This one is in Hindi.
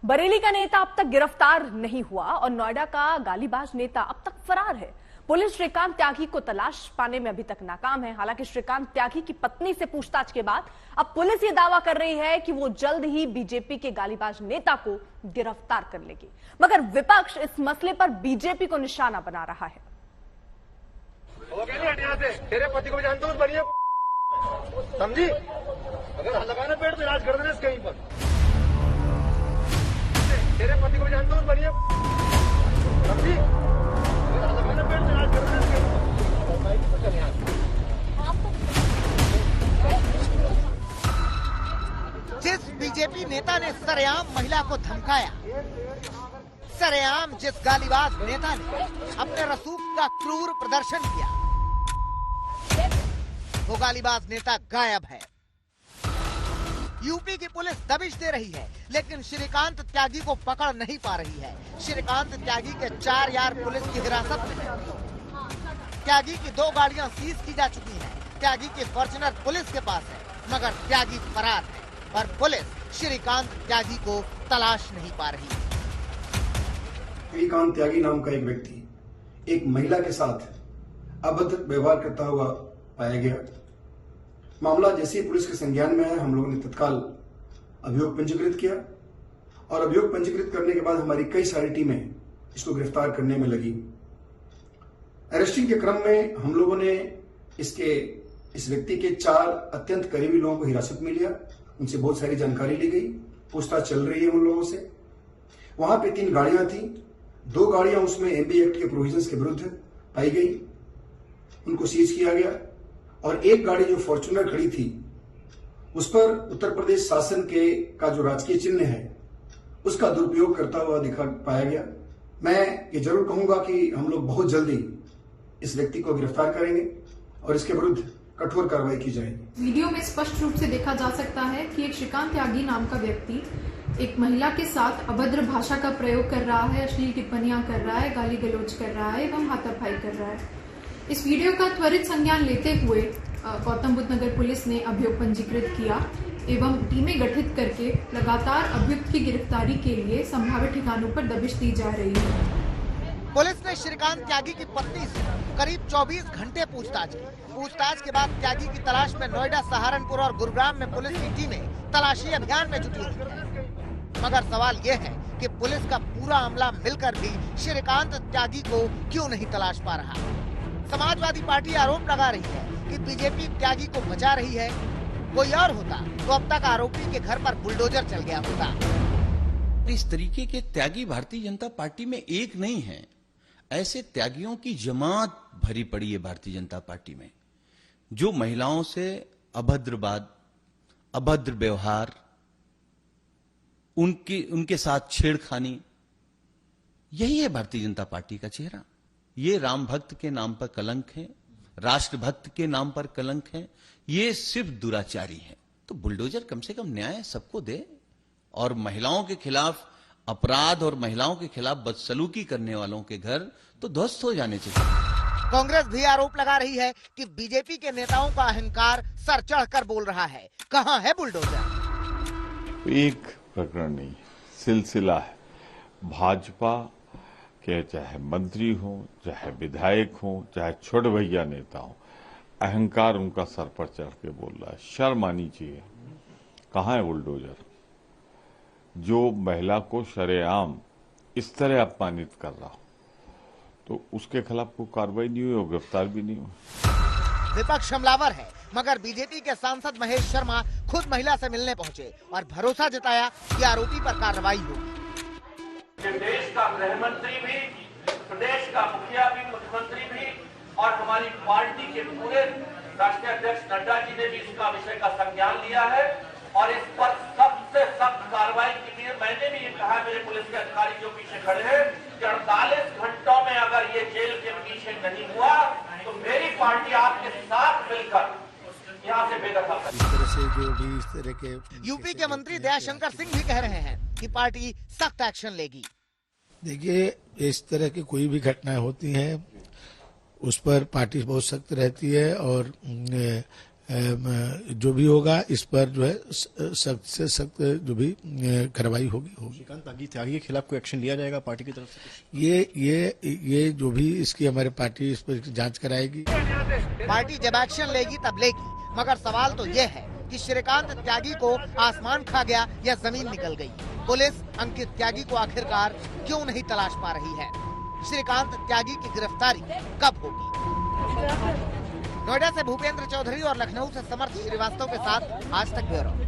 बरेली का नेता अब तक गिरफ्तार नहीं हुआ और नोएडा का गालीबाज नेता अब तक फरार है। पुलिस श्रीकांत त्यागी को तलाश पाने में अभी तक नाकाम है। हालांकि श्रीकांत त्यागी की पत्नी से पूछताछ के बाद अब पुलिस ये दावा कर रही है कि वो जल्द ही बीजेपी के गालीबाज नेता को गिरफ्तार कर लेगी, मगर विपक्ष इस मसले पर बीजेपी को निशाना बना रहा है। तेरे पति को जानता हूँ, बढ़िया समझी, अगर लगाना पेड़ तो इलाज कर देना कहीं पर। तेरे पति को जानता हूँ, बढ़िया समझी, अगर लगाना पेड़ तो इलाज कर देना कहीं पर। जिस बीजेपी नेता ने सरेआम महिला को धमकाया, सरेआम जिस गालीबाज नेता ने अपने रसूख का क्रूर प्रदर्शन किया, वो गालीबाज नेता गायब है। यूपी की पुलिस दबिश दे रही है, लेकिन श्रीकांत त्यागी को पकड़ नहीं पा रही है। श्रीकांत त्यागी के 4 यार पुलिस की हिरासत में हैं। त्यागी की 2 गाड़ियां सीज की जा चुकी हैं। त्यागी की फॉर्च्यूनर पुलिस के पास है, मगर त्यागी फरार है और पुलिस श्रीकांत त्यागी को तलाश नहीं पा रही। श्रीकांत त्यागी नाम का एक व्यक्ति एक महिला के साथ अभद्र व्यवहार करता हुआ पाया गया। मामला जैसे ही पुलिस के संज्ञान में है, हम लोगों ने तत्काल अभियोग पंजीकृत किया और अभियोग पंजीकृत करने के बाद हमारी कई सारी टीमें इसको गिरफ्तार करने में लगी। अरेस्टिंग के क्रम में हम लोगों ने इस व्यक्ति के 4 अत्यंत करीबी लोगों को हिरासत में लिया। उनसे बहुत सारी जानकारी ली गई, पूछताछ चल रही है उन लोगों से। वहां पे 3 गाड़ियां थी, 2 गाड़ियां उसमें एमबी एक्ट के प्रोविजंस के विरुद्ध पाई गई, उनको सीज किया गया और एक गाड़ी जो फॉर्च्यूनर खड़ी थी उस पर उत्तर प्रदेश शासन का जो राजकीय चिन्ह है उसका दुरुपयोग करता हुआ दिखा पाया गया। मैं ये जरूर कहूंगा कि हम लोग बहुत जल्दी इस व्यक्ति को गिरफ्तार करेंगे और इसके विरुद्ध कठोर कार्रवाई की जाएगी। वीडियो में स्पष्ट रूप से देखा जा सकता है कि एक श्रीकांत त्यागी नाम का व्यक्ति एक महिला के साथ अभद्र भाषा का प्रयोग कर रहा है, अश्लील टिप्पणियां कर रहा है, गाली गलौज कर रहा है एवं हाथापाई कर रहा है। इस वीडियो का त्वरित संज्ञान लेते हुए गौतम बुद्ध नगर पुलिस ने अभियोग पंजीकृत किया एवं टीमें गठित करके लगातार अभियुक्त की गिरफ्तारी के लिए संभावित ठिकानों पर दबिश दी जा रही है। पुलिस ने श्रीकांत त्यागी की पत्नी से करीब 24 घंटे पूछताछ की। पूछताछ के बाद त्यागी की तलाश में नोएडा, सहारनपुर और गुरुग्राम में पुलिस की टीमें तलाशी अभियान में जुटी हुई। मगर सवाल ये है कि पुलिस का पूरा अमला मिलकर भी श्रीकांत त्यागी को क्यों नहीं तलाश पा रहा। समाजवादी पार्टी आरोप लगा रही है कि बीजेपी त्यागी को बचा रही है। कोई और होता तो अब तक आरोपी के घर पर बुलडोजर चल गया होता। इस तरीके के त्यागी भारतीय जनता पार्टी में एक नहीं है। ऐसे त्यागियों की जमात भरी पड़ी है भारतीय जनता पार्टी में, जो महिलाओं से अभद्र बात, अभद्र व्यवहार, उनके साथ छेड़खानी, यही है भारतीय जनता पार्टी का चेहरा। ये राम भक्त के नाम पर कलंक है, राष्ट्रभक्त के नाम पर कलंक है, ये सिर्फ दुराचारी है। तो बुलडोजर कम से कम न्याय सबको दे और महिलाओं के खिलाफ अपराध और महिलाओं के खिलाफ बदसलूकी करने वालों के घर तो ध्वस्त हो जाने चाहिए। कांग्रेस भी आरोप लगा रही है कि बीजेपी के नेताओं का अहंकार सर चढ़कर बोल रहा है। कहां है बुलडोजर? एक प्रकरण नहीं, सिलसिला है। भाजपा के चाहे मंत्री हो, चाहे विधायक हो, चाहे छोटे भैया नेता हो, अहंकार उनका सर पर चढ़ के बोल रहा है। शर्म आनी चाहिए। कहां है बुलडोजर? जो महिला को शरेआम इस तरह अपमानित कर रहा हो तो उसके खिलाफ कोई कार्रवाई नहीं हुई और गिरफ्तार भी नहीं हुई। विपक्ष हमलावर है, मगर बीजेपी के सांसद महेश शर्मा खुद महिला से मिलने पहुंचे और भरोसा जताया कि आरोपी पर कार्रवाई होगी। देश का गृह मंत्री भी, प्रदेश का मुखिया भी, मुख्यमंत्री भी और हमारी पार्टी के पूरे राष्ट्रीय अध्यक्ष नड्डा जी ने भी इसका विषय का संज्ञान लिया है और इस पर सबसे सख्त कार्रवाई के लिए मैंने भी ये कहा, मेरे पुलिस के अधिकारी जो पीछे खड़े हैं, कि 48 घंटों में अगर ये जेल के पीछे नहीं हुआ तो मेरी पार्टी आपके साथ मिलकर यहाँ से बेदखल करेगी। यूपी के मंत्री दयाशंकर सिंह भी कह रहे हैं कि पार्टी सख्त एक्शन लेगी। देखिए, इस तरह की कोई भी घटनाएं होती हैं उस पर पार्टी बहुत सख्त रहती है और जो भी होगा इस पर जो है सख्त से सख्त जो भी कार्रवाई होगी। श्रीकांत त्यागी के खिलाफ कोई एक्शन लिया जाएगा पार्टी की तरफ से? ये जो भी इसकी हमारे पार्टी इस पर जांच कराएगी। पार्टी जब एक्शन लेगी तब लेगी, मगर सवाल तो ये है कि श्रीकांत त्यागी को आसमान खा गया या जमीन निकल गई। पुलिस अंकित त्यागी को आखिरकार क्यों नहीं तलाश पा रही है? श्रीकांत त्यागी की गिरफ्तारी कब होगी? नोएडा से भूपेंद्र चौधरी और लखनऊ से समर्थ श्रीवास्तव के साथ आज तक ब्यूरो।